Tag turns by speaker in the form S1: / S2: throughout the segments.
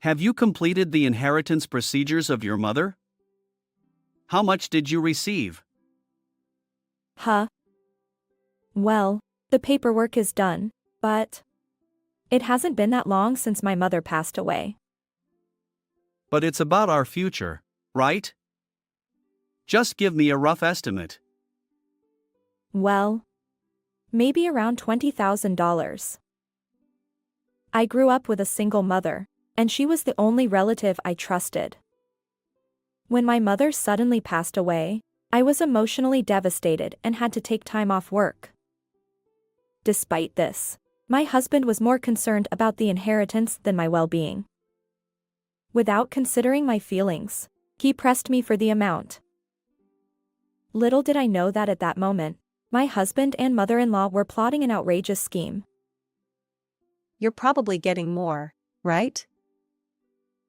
S1: Have you completed the inheritance procedures of your mother? How much did you receive?
S2: Huh? Well, the paperwork is done, but it hasn't been that long since my mother passed away.
S1: But it's about our future, right? Just give me a rough estimate.
S2: Well, maybe around $20,000. I grew up with a single mother, and she was the only relative I trusted. When my mother suddenly passed away, I was emotionally devastated and had to take time off work. Despite this, my husband was more concerned about the inheritance than my well-being. Without considering my feelings, he pressed me for the amount. Little did I know that at that moment, my husband and mother-in-law were plotting an outrageous scheme.
S3: You're probably getting more, right?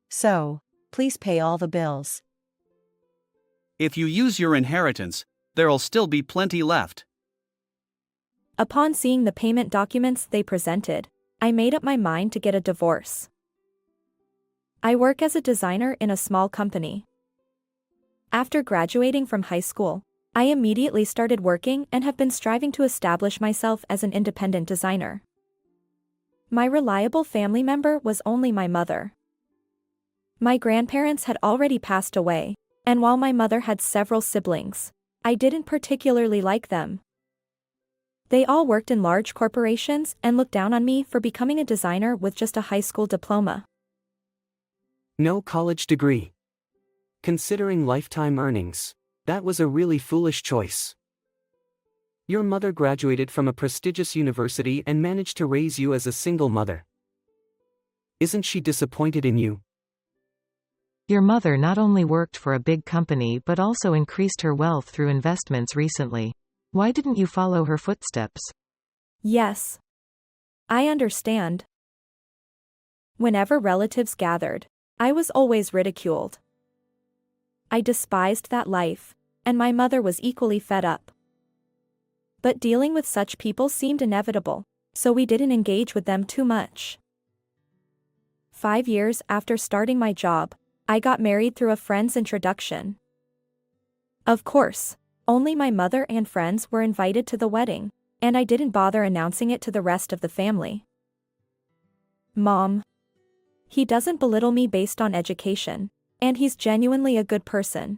S3: So, please pay all the bills.
S1: If you use your inheritance, there'll still be plenty left.
S2: Upon seeing the payment documents they presented, I made up my mind to get a divorce. I work as a designer in a small company. After graduating from high school, I immediately started working and have been striving to establish myself as an independent designer. My reliable family member was only my mother. My grandparents had already passed away, and while my mother had several siblings, I didn't particularly like them. They all worked in large corporations and looked down on me for becoming a designer with just a high school diploma.
S4: No college degree. Considering lifetime earnings, that was a really foolish choice. Your mother graduated from a prestigious university and managed to raise you as a single mother. Isn't she disappointed in you?
S5: Your mother not only worked for a big company but also increased her wealth through investments recently. Why didn't you follow her footsteps?
S2: Yes. I understand. Whenever relatives gathered, I was always ridiculed. I despised that life, and my mother was equally fed up. But dealing with such people seemed inevitable, so we didn't engage with them too much. 5 years after starting my job, I got married through a friend's introduction. Of course, only my mother and friends were invited to the wedding, and I didn't bother announcing it to the rest of the family. Mom. He doesn't belittle me based on education, and he's genuinely a good person.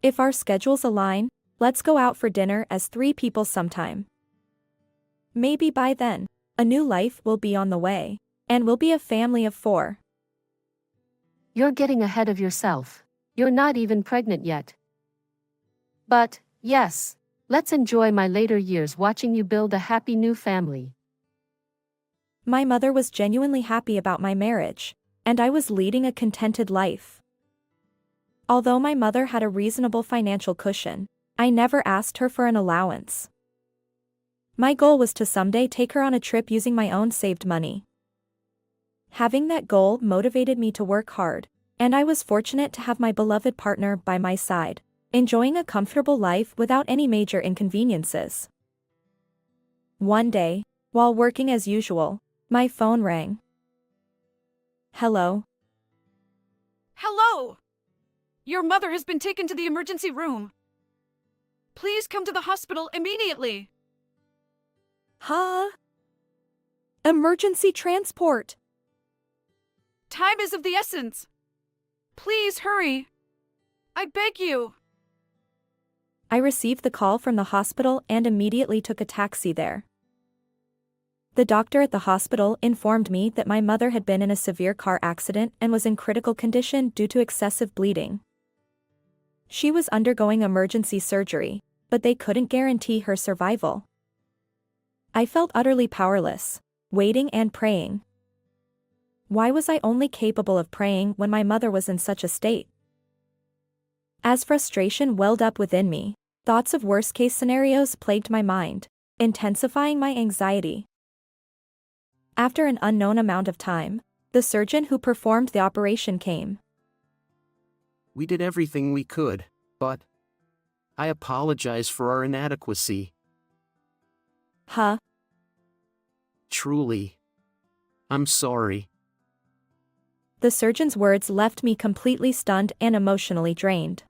S2: If our schedules align, let's go out for dinner as 3 people sometime. Maybe by then, a new life will be on the way, and we'll be a family of 4.
S6: You're getting ahead of yourself. You're not even pregnant yet. But, yes, let's enjoy my later years watching you build a happy new family.
S2: My mother was genuinely happy about my marriage, and I was leading a contented life. Although my mother had a reasonable financial cushion, I never asked her for an allowance. My goal was to someday take her on a trip using my own saved money. Having that goal motivated me to work hard, and I was fortunate to have my beloved partner by my side, enjoying a comfortable life without any major inconveniences. One day, while working as usual, my phone rang. Hello?
S7: Hello! Your mother has been taken to the emergency room. Please come to the hospital immediately.
S2: Huh? Emergency transport.
S7: Time is of the essence. Please hurry. I beg you.
S2: I received the call from the hospital and immediately took a taxi there. The doctor at the hospital informed me that my mother had been in a severe car accident and was in critical condition due to excessive bleeding. She was undergoing emergency surgery, but they couldn't guarantee her survival. I felt utterly powerless, waiting and praying. Why was I only capable of praying when my mother was in such a state? As frustration welled up within me, thoughts of worst-case scenarios plagued my mind, intensifying my anxiety. After an unknown amount of time, the surgeon who performed the operation came.
S8: We did everything we could, but I apologize for our inadequacy.
S2: Huh?
S8: Truly. I'm sorry.
S2: The surgeon's words left me completely stunned and emotionally drained.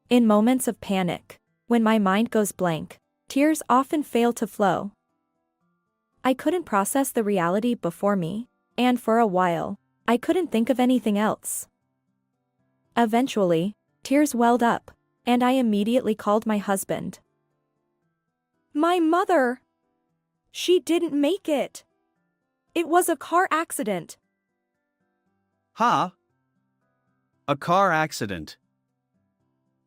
S2: In moments of panic, when my mind goes blank, tears often fail to flow. I couldn't process the reality before me, and for a while, I couldn't think of anything else. Eventually, tears welled up, and I immediately called my husband. My mother! She didn't make it! It was a car accident!
S1: Huh? A car accident.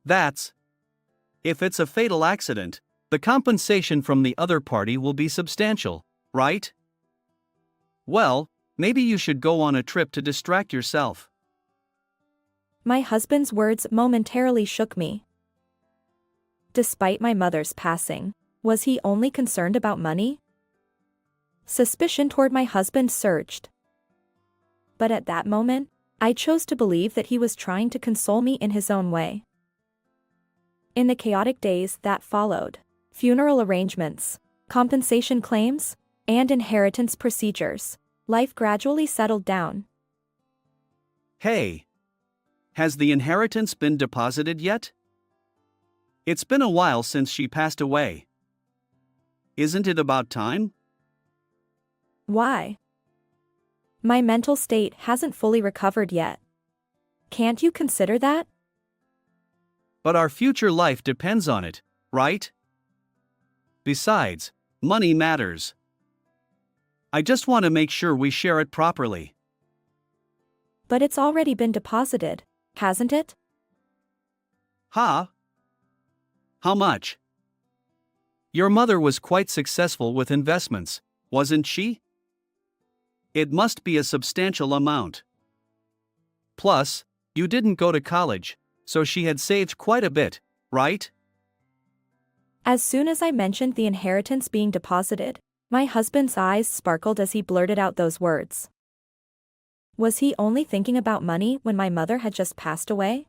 S1: If it's a fatal accident, the compensation from the other party will be substantial, right? Well, maybe you should go on a trip to distract yourself.
S2: My husband's words momentarily shook me. Despite my mother's passing, was he only concerned about money? Suspicion toward my husband surged. But at that moment, I chose to believe that he was trying to console me in his own way. In the chaotic days that followed, funeral arrangements, compensation claims, and inheritance procedures, life gradually settled down.
S1: Hey! Has the inheritance been deposited yet? It's been a while since she passed away. Isn't it about time?
S2: Why? My mental state hasn't fully recovered yet. Can't you consider that?
S1: But our future life depends on it, right? Besides, money matters. I just want to make sure we share it properly.
S2: But it's already been deposited, hasn't it?
S1: Huh? How much? Your mother was quite successful with investments, wasn't she? It must be a substantial amount. Plus, you didn't go to college, so she had saved quite a bit, right?
S2: As soon as I mentioned the inheritance being deposited, my husband's eyes sparkled as he blurted out those words. Was he only thinking about money when my mother had just passed away?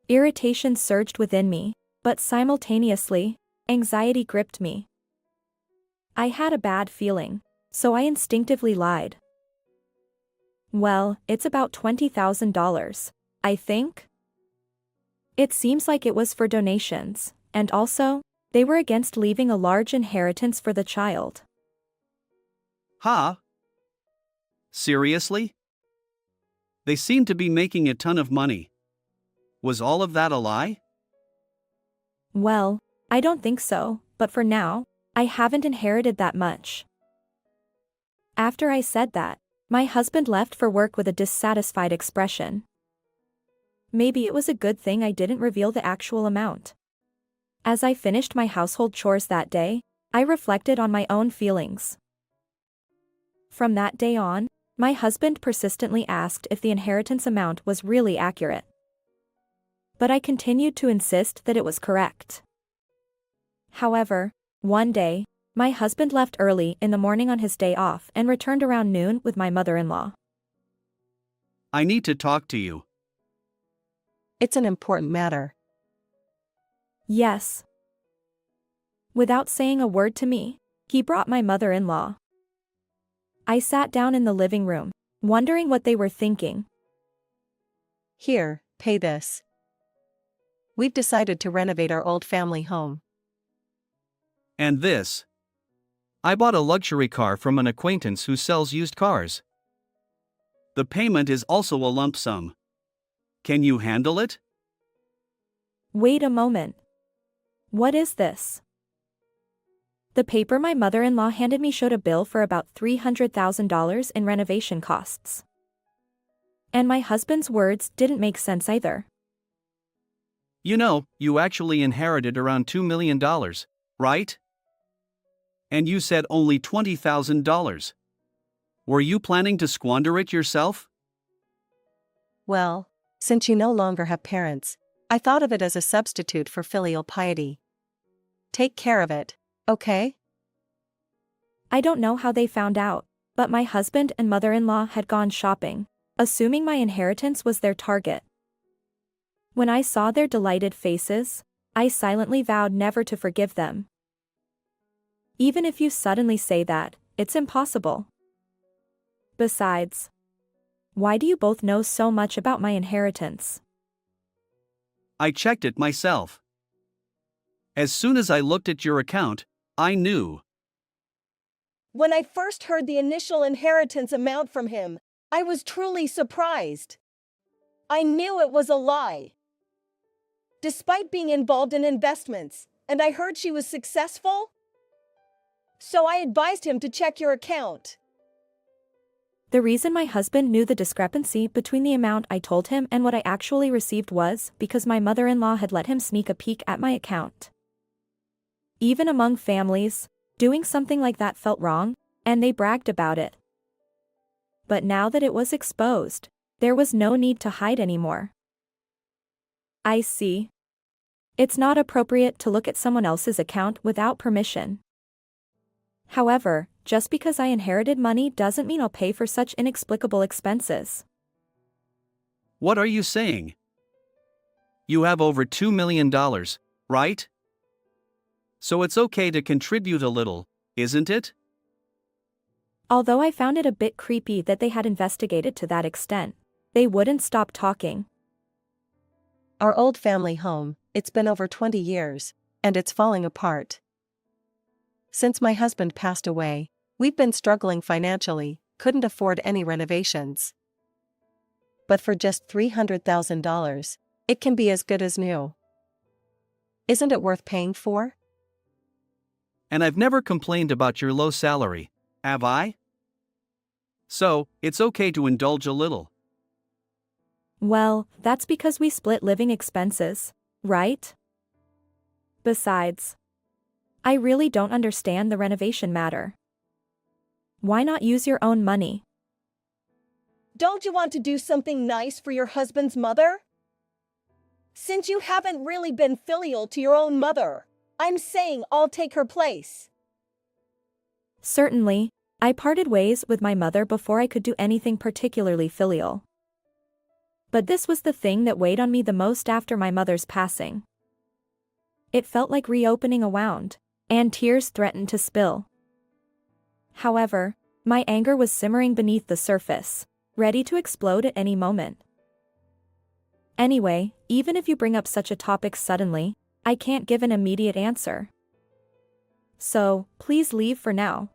S2: Irritation surged within me, but simultaneously, anxiety gripped me. I had a bad feeling, so I instinctively lied. Well, it's about $20,000, I think. It seems like it was for donations, and also, they were against leaving a large inheritance for the child.
S1: Huh? Seriously? They seem to be making a ton of money. Was all of that a lie?
S2: Well, I don't think so, but for now, I haven't inherited that much. After I said that, my husband left for work with a dissatisfied expression. Maybe it was a good thing I didn't reveal the actual amount. As I finished my household chores that day, I reflected on my own feelings. From that day on, my husband persistently asked if the inheritance amount was really accurate. But I continued to insist that it was correct. However, one day, my husband left early in the morning on his day off and returned around noon with my mother-in-law.
S1: I need to talk to you.
S3: It's an important matter.
S2: Yes. Without saying a word to me, he brought my mother-in-law. I sat down in the living room, wondering what they were thinking.
S3: Here, pay this. We've decided to renovate our old family home.
S1: And this. I bought a luxury car from an acquaintance who sells used cars. The payment is also a lump sum. Can you handle it?
S2: Wait a moment. What is this? The paper my mother-in-law handed me showed a bill for about $300,000 in renovation costs. And my husband's words didn't make sense either.
S1: You know, you actually inherited around $2 million, right? And you said only $20,000. Were you planning to squander it yourself?
S3: Well, since you no longer have parents, I thought of it as a substitute for filial piety. Take care of it, okay?
S2: I don't know how they found out, but my husband and mother-in-law had gone shopping, assuming my inheritance was their target. When I saw their delighted faces, I silently vowed never to forgive them. Even if you suddenly say that, it's impossible. Besides, Why do you both know so much about my inheritance?
S1: I checked it myself. As soon as I looked at your account, I knew.
S9: When I first heard the initial inheritance amount from him, I was truly surprised. I knew it was a lie. Despite being involved in investments, and I heard she was successful, so I advised him to check your account.
S2: The reason my husband knew the discrepancy between the amount I told him and what I actually received was because my mother-in-law had let him sneak a peek at my account. Even among families, doing something like that felt wrong, and they bragged about it. But now that it was exposed, there was no need to hide anymore. I see. It's not appropriate to look at someone else's account without permission. However, just because I inherited money doesn't mean I'll pay for such inexplicable expenses.
S1: What are you saying? You have over $2 million, right? So it's okay to contribute a little, isn't it?
S2: Although I found it a bit creepy that they had investigated to that extent, they wouldn't stop talking.
S3: Our old family home, it's been over 20 years, and it's falling apart. Since my husband passed away, we've been struggling financially, couldn't afford any renovations. But for just $300,000, it can be as good as new. Isn't it worth paying for?
S1: And I've never complained about your low salary, have I? So, it's okay to indulge a little.
S2: Well, that's because we split living expenses, right? Besides, I really don't understand the renovation matter. Why not use your own money?
S9: Don't you want to do something nice for your husband's mother? Since you haven't really been filial to your own mother, I'm saying I'll take her place.
S2: Certainly, I parted ways with my mother before I could do anything particularly filial. But this was the thing that weighed on me the most after my mother's passing. It felt like reopening a wound, and tears threatened to spill. However, my anger was simmering beneath the surface, ready to explode at any moment. Anyway, even if you bring up such a topic suddenly, I can't give an immediate answer. So, please leave for now.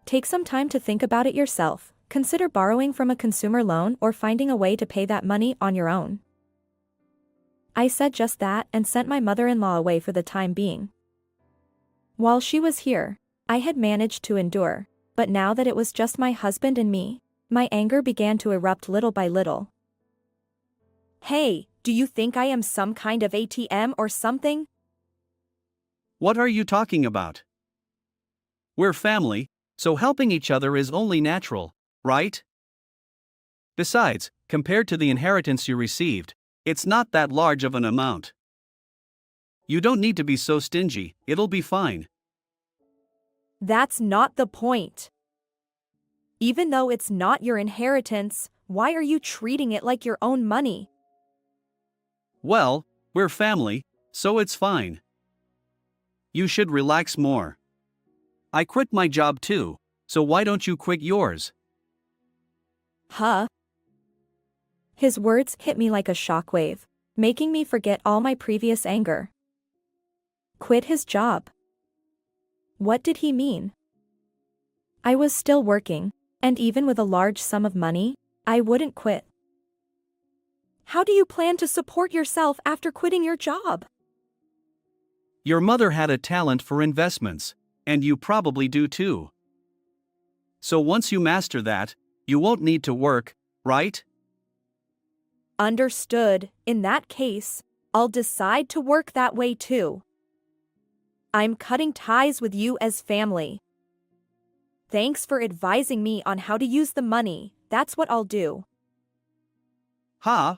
S2: Take some time to think about it yourself. Consider borrowing from a consumer loan or finding a way to pay that money on your own. I said just that and sent my mother-in-law away for the time being. While she was here, I had managed to endure, but now that it was just my husband and me, my anger began to erupt little by little. Hey, do you think I am some kind of ATM or something?
S1: What are you talking about? We're family, so helping each other is only natural, right? Besides, compared to the inheritance you received, it's not that large of an amount. You don't need to be so stingy, it'll be fine.
S2: That's not the point. Even though it's not your inheritance, why are you treating it like your own money?
S1: Well, we're family, so it's fine. You should relax more. I quit my job too, so why don't you quit yours?
S2: Huh? His words hit me like a shockwave, making me forget all my previous anger. Quit his job. What did he mean? I was still working, and even with a large sum of money, I wouldn't quit. How do you plan to support yourself after quitting your job?
S1: Your mother had a talent for investments, and you probably do too. So once you master that, you won't need to work, right?
S2: Understood. In that case, I'll decide to work that way too. I'm cutting ties with you as family. Thanks for advising me on how to use the money. That's what I'll do.
S1: Huh?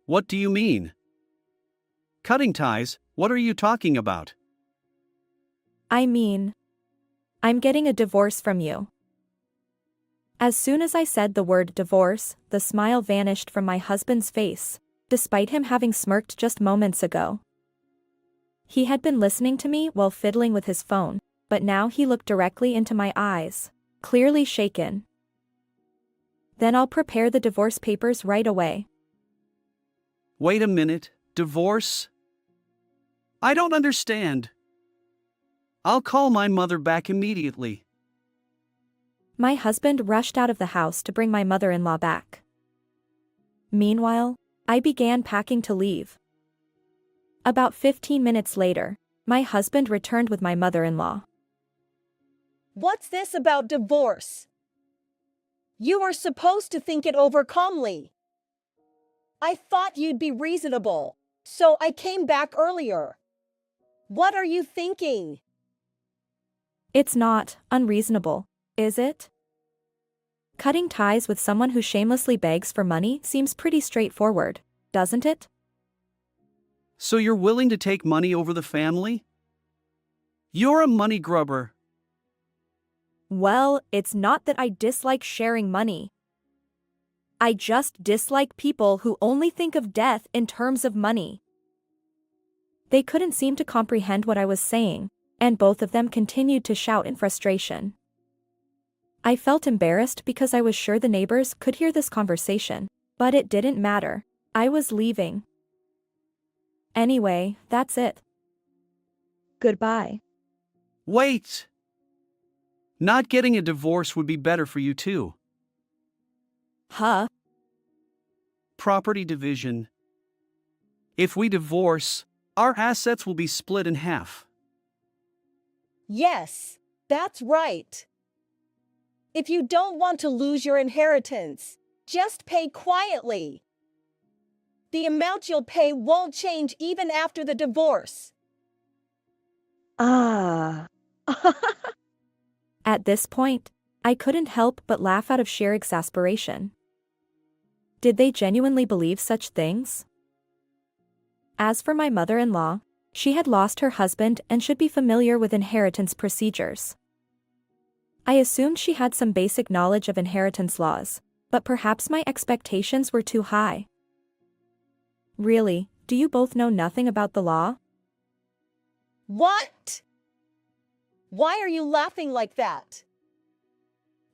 S1: What do you mean? Cutting ties, what are you talking about?
S2: I mean, I'm getting a divorce from you. As soon as I said the word divorce, the smile vanished from my husband's face, despite him having smirked just moments ago. He had been listening to me while fiddling with his phone, but now he looked directly into my eyes, clearly shaken. Then I'll prepare the divorce papers right away.
S1: Wait a minute, divorce? I don't understand. I'll call my mother back immediately.
S2: My husband rushed out of the house to bring my mother-in-law back. Meanwhile, I began packing to leave. About 15 minutes later, my husband returned with my mother-in-law.
S9: What's this about divorce? You were supposed to think it over calmly. I thought you'd be reasonable, so I came back earlier. What are you thinking?
S2: It's not unreasonable, is it? Cutting ties with someone who shamelessly begs for money seems pretty straightforward, doesn't it?
S1: So you're willing to take money over the family? You're a money grubber.
S2: Well, it's not that I dislike sharing money. I just dislike people who only think of death in terms of money. They couldn't seem to comprehend what I was saying, and both of them continued to shout in frustration. I felt embarrassed because I was sure the neighbors could hear this conversation, but it didn't matter. I was leaving. Anyway, that's it. Goodbye.
S1: Wait! Not getting a divorce would be better for you too.
S2: Huh?
S1: Property division. If we divorce, our assets will be split in half.
S9: Yes, that's right. If you don't want to lose your inheritance, just pay quietly. The amount you'll pay won't change even after the divorce.
S2: At this point, I couldn't help but laugh out of sheer exasperation. Did they genuinely believe such things? As for my mother-in-law, she had lost her husband and should be familiar with inheritance procedures. I assumed she had some basic knowledge of inheritance laws, but perhaps my expectations were too high. Really, do you both know nothing about the law?
S9: What? Why are you laughing like that?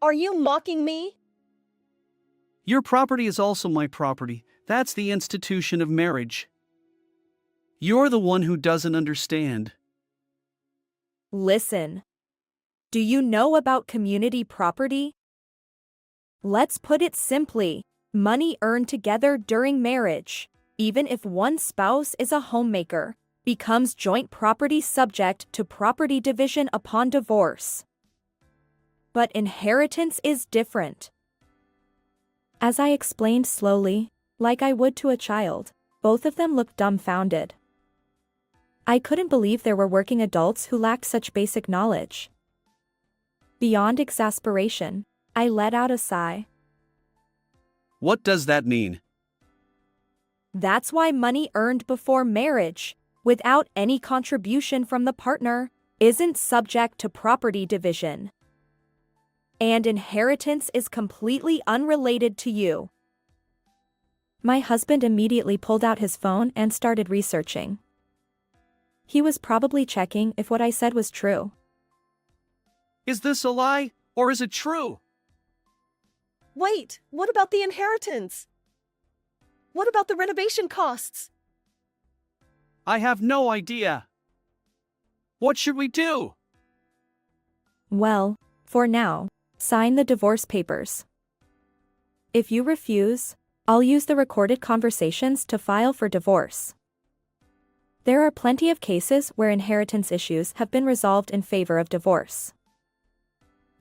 S9: Are you mocking me?
S1: Your property is also my property. That's the institution of marriage. You're the one who doesn't understand.
S2: Listen. Do you know about community property? Let's put it simply, money earned together during marriage, even if one spouse is a homemaker, becomes joint property subject to property division upon divorce. But inheritance is different. As I explained slowly, like I would to a child, both of them looked dumbfounded. I couldn't believe there were working adults who lacked such basic knowledge. Beyond exasperation, I let out a sigh.
S1: What does that mean?
S2: That's why money earned before marriage, without any contribution from the partner, isn't subject to property division. And inheritance is completely unrelated to you. My husband immediately pulled out his phone and started researching. He was probably checking if what I said was true.
S1: Is this a lie, or is it true?
S9: Wait, what about the inheritance? What about the renovation costs?
S1: I have no idea. What should we do?
S2: Well, for now, sign the divorce papers. If you refuse, I'll use the recorded conversations to file for divorce. There are plenty of cases where inheritance issues have been resolved in favor of divorce.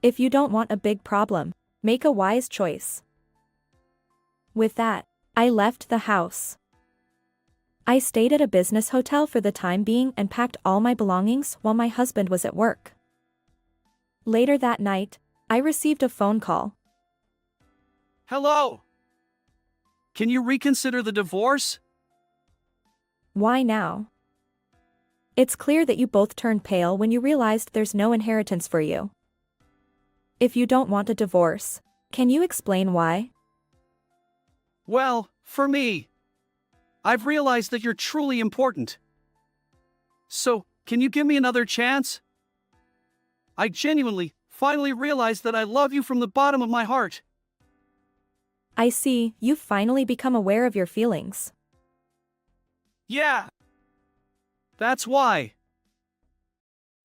S2: If you don't want a big problem, make a wise choice. With that, I left the house. I stayed at a business hotel for the time being and packed all my belongings while my husband was at work. Later that night, I received a phone call.
S1: Hello? Can you reconsider the divorce?
S2: Why now? It's clear that you both turned pale when you realized there's no inheritance for you. If you don't want a divorce, can you explain why?
S1: Well, for me, I've realized that you're truly important. So, can you give me another chance? I genuinely, finally realized that I love you from the bottom of my heart.
S2: I see, you've finally become aware of your feelings.
S1: Yeah. That's why.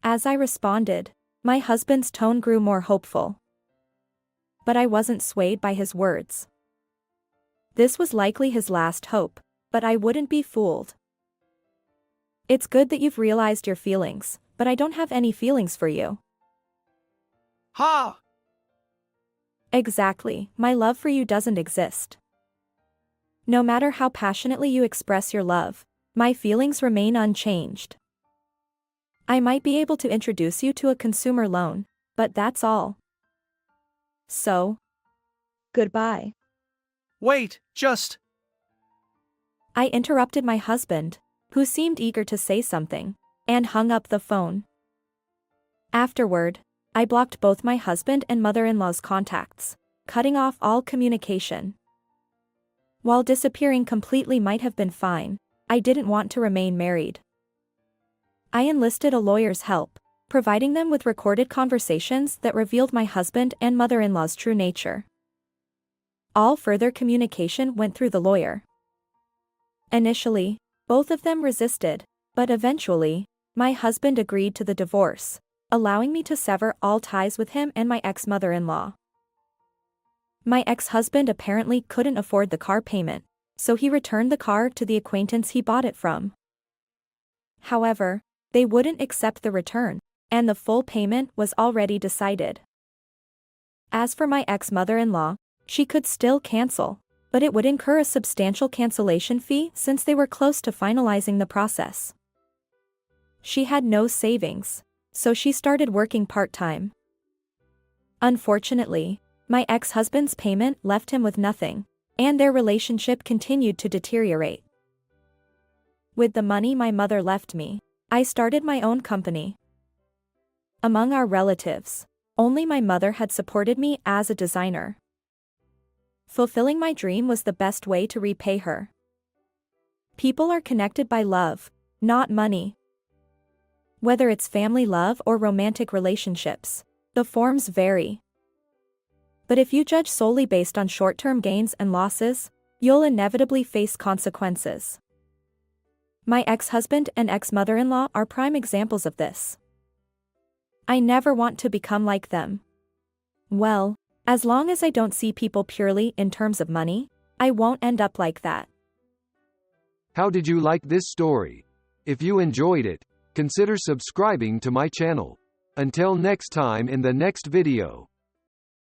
S2: As I responded, my husband's tone grew more hopeful. But I wasn't swayed by his words. This was likely his last hope, but I wouldn't be fooled. It's good that you've realized your feelings, but I don't have any feelings for you.
S1: Ha!
S2: Exactly, my love for you doesn't exist. No matter how passionately you express your love, my feelings remain unchanged. I might be able to introduce you to a consumer loan, but that's all. So, goodbye.
S1: Wait, just.
S2: I interrupted my husband, who seemed eager to say something, and hung up the phone. Afterward, I blocked both my husband and mother-in-law's contacts, cutting off all communication. While disappearing completely might have been fine, I didn't want to remain married. I enlisted a lawyer's help, providing them with recorded conversations that revealed my husband and mother-in-law's true nature. All further communication went through the lawyer. Initially, both of them resisted, but eventually, my husband agreed to the divorce, allowing me to sever all ties with him and my ex-mother-in-law. My ex-husband apparently couldn't afford the car payment, so he returned the car to the acquaintance he bought it from. However, they wouldn't accept the return, and the full payment was already decided. As for my ex-mother-in-law, she could still cancel, but it would incur a substantial cancellation fee since they were close to finalizing the process. She had no savings, so she started working part-time. Unfortunately, my ex-husband's payment left him with nothing, and their relationship continued to deteriorate. With the money my mother left me, I started my own company. Among our relatives, only my mother had supported me as a designer. Fulfilling my dream was the best way to repay her. People are connected by love, not money. Whether it's family love or romantic relationships, the forms vary. But if you judge solely based on short-term gains and losses, you'll inevitably face consequences. My ex-husband and ex-mother-in-law are prime examples of this. I never want to become like them. Well, as long as I don't see people purely in terms of money, I won't end up like that.
S10: How did you like this story? If you enjoyed it, consider subscribing to my channel. Until next time in the next video.